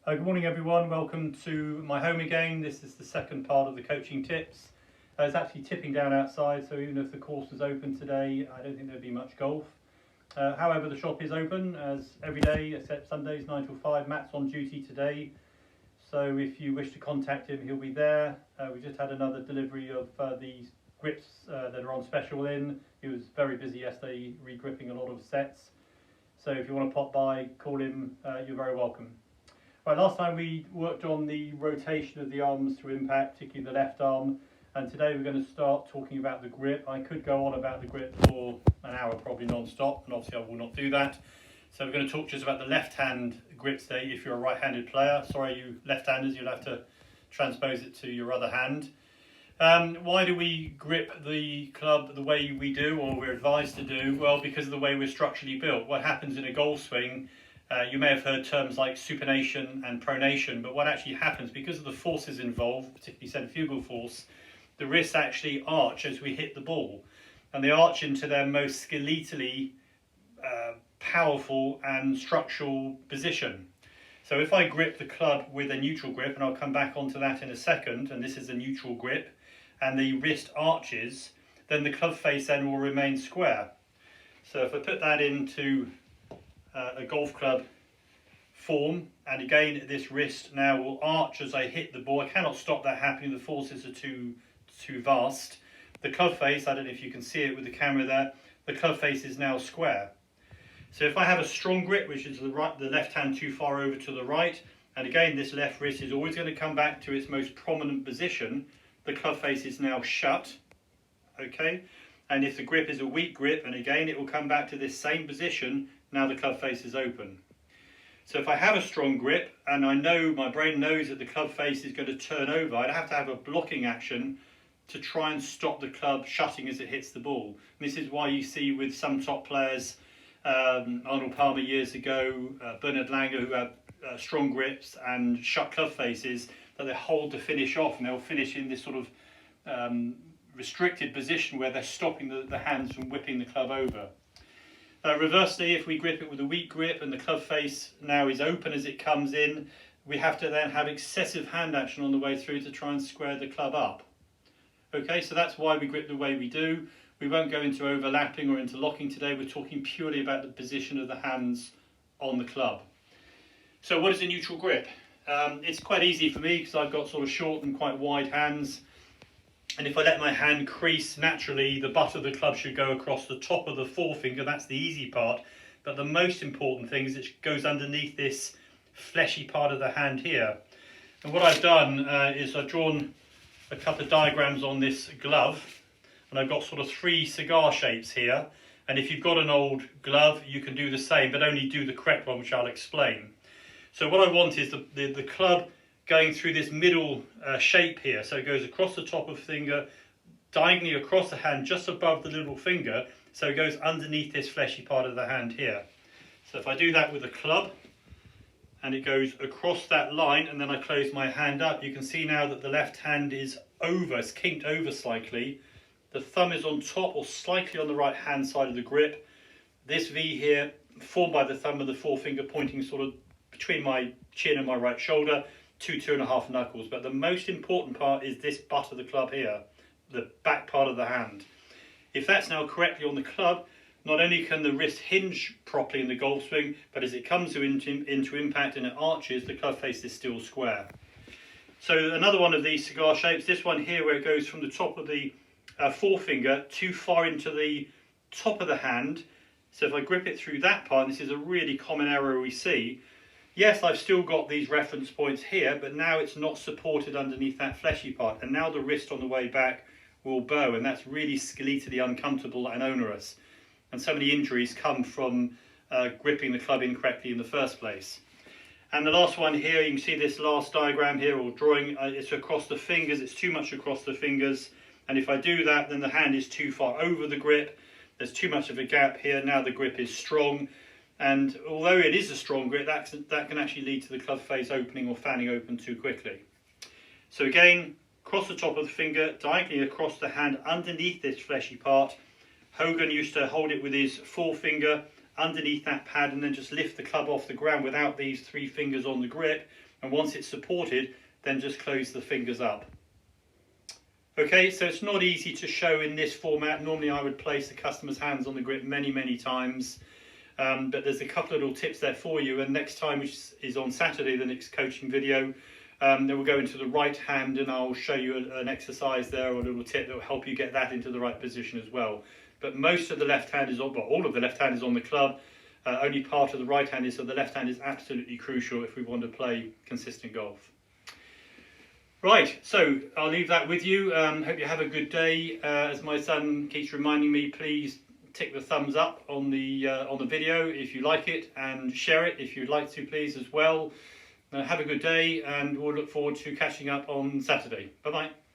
Good morning everyone, welcome to my home again. This is the second part of the coaching tips. It's actually tipping down outside, so even if the course is open today, I don't think there'll be much golf. However, the shop is open as every day except Sundays 9 till 5. Matt's on duty today, so if you wish to contact him, he'll be there. We just had another delivery of these grips that are on special in. He was very busy yesterday re-gripping a lot of sets. So if you want to pop by, call him, you're very welcome. Right, last time we worked on the rotation of the arms to impact, particularly the left arm, and today we're going to start talking about the grip. I could go on about the grip for an hour, probably non-stop, and obviously I will not do that. So we're going to talk just about the left-hand grip today if you're a right-handed player. Sorry, you left-handers, you'll have to transpose it to your other hand. Why do we grip the club the way we do, or we're advised to do? Well, because of the way we're structurally built. What happens in a golf swing, you may have heard terms like supination and pronation, but what actually happens, because of the forces involved, particularly centrifugal force, the wrists actually arch as we hit the ball, and they arch into their most skeletally powerful and structural position. So if I grip the club with a neutral grip, and I'll come back onto that in a second, and this is a neutral grip, and the wrist arches, then the club face then will remain square. So if I put that into a golf club form, and again this wrist now will arch as I hit the ball. I cannot stop that happening, the forces are too vast. The club face, I don't know if you can see it with the camera there, the club face is now square. So if I have a strong grip, which is the left hand too far over to the right, and again this left wrist is always going to come back to its most prominent position, the club face is now shut, okay? And if the grip is a weak grip, and again it will come back to this same position, now the club face is open. So if I have a strong grip, and I know, my brain knows that the club face is going to turn over, I'd have to have a blocking action to try and stop the club shutting as it hits the ball. And this is why you see with some top players, Arnold Palmer years ago, Bernard Langer, who have strong grips and shut club faces, that they hold the finish off, and they'll finish in this sort of restricted position where they're stopping the hands from whipping the club over. Reversely, if we grip it with a weak grip and the club face now is open as it comes in, we have to then have excessive hand action on the way through to try and square the club up. Okay, so that's why we grip the way we do. We won't go into overlapping or interlocking today. We're talking purely about the position of the hands on the club. So what is a neutral grip? It's quite easy for me because I've got sort of short and quite wide hands. And if I let my hand crease, naturally the butt of the club should go across the top of the forefinger. That's the easy part. But the most important thing is it goes underneath this fleshy part of the hand here. And what I've done is I've drawn a couple of diagrams on this glove. And I've got sort of 3 cigar shapes here. And if you've got an old glove, you can do the same, but only do the correct one, which I'll explain. So what I want is the club going through this middle shape here. So it goes across the top of the finger, diagonally across the hand, just above the little finger. So it goes underneath this fleshy part of the hand here. So if I do that with a club, and it goes across that line, and then I close my hand up, you can see now that the left hand is over, it's kinked over slightly. The thumb is on top or slightly on the right hand side of the grip. This V here, formed by the thumb of the forefinger pointing sort of between my chin and my right shoulder, 2.5 knuckles. But the most important part is this butt of the club here, the back part of the hand. If that's now correctly on the club, not only can the wrist hinge properly in the golf swing, but as it comes into impact and it arches, the club face is still square. So another one of these cigar shapes, this one here where it goes from the top of the forefinger too far into the top of the hand. So if I grip it through that part, and this is a really common error we see, yes, I've still got these reference points here, but now it's not supported underneath that fleshy part, and now the wrist on the way back will bow, and that's really skeletally uncomfortable and onerous. And so many injuries come from gripping the club incorrectly in the first place. And the last one here, you can see this last diagram here, or drawing, it's across the fingers, it's too much across the fingers. And if I do that, then the hand is too far over the grip. There's too much of a gap here. Now the grip is strong. And although it is a strong grip, that can actually lead to the club face opening or fanning open too quickly. So again, across the top of the finger, diagonally across the hand, underneath this fleshy part. Hogan used to hold it with his forefinger underneath that pad and then just lift the club off the ground without these 3 fingers on the grip, and once it's supported then just close the fingers up. Okay, so it's not easy to show in this format. Normally I would place the customer's hands on the grip many times, but there's a couple of little tips there for you, and next time, which is on Saturday, the next coaching video, then we'll go into the right hand and I'll show you an exercise there, or a little tip that will help you get that into the right position as well. But most of the left hand is on, well, all of the left hand is on the club, only part of the right hand is, so the left hand is absolutely crucial if we want to play consistent golf. Right, so I'll leave that with you. Hope you have a good day. As my son keeps reminding me, please tick the thumbs up on the video if you like it, and share it if you'd like to, please, as well. Have a good day, and we'll look forward to catching up on Saturday. Bye bye.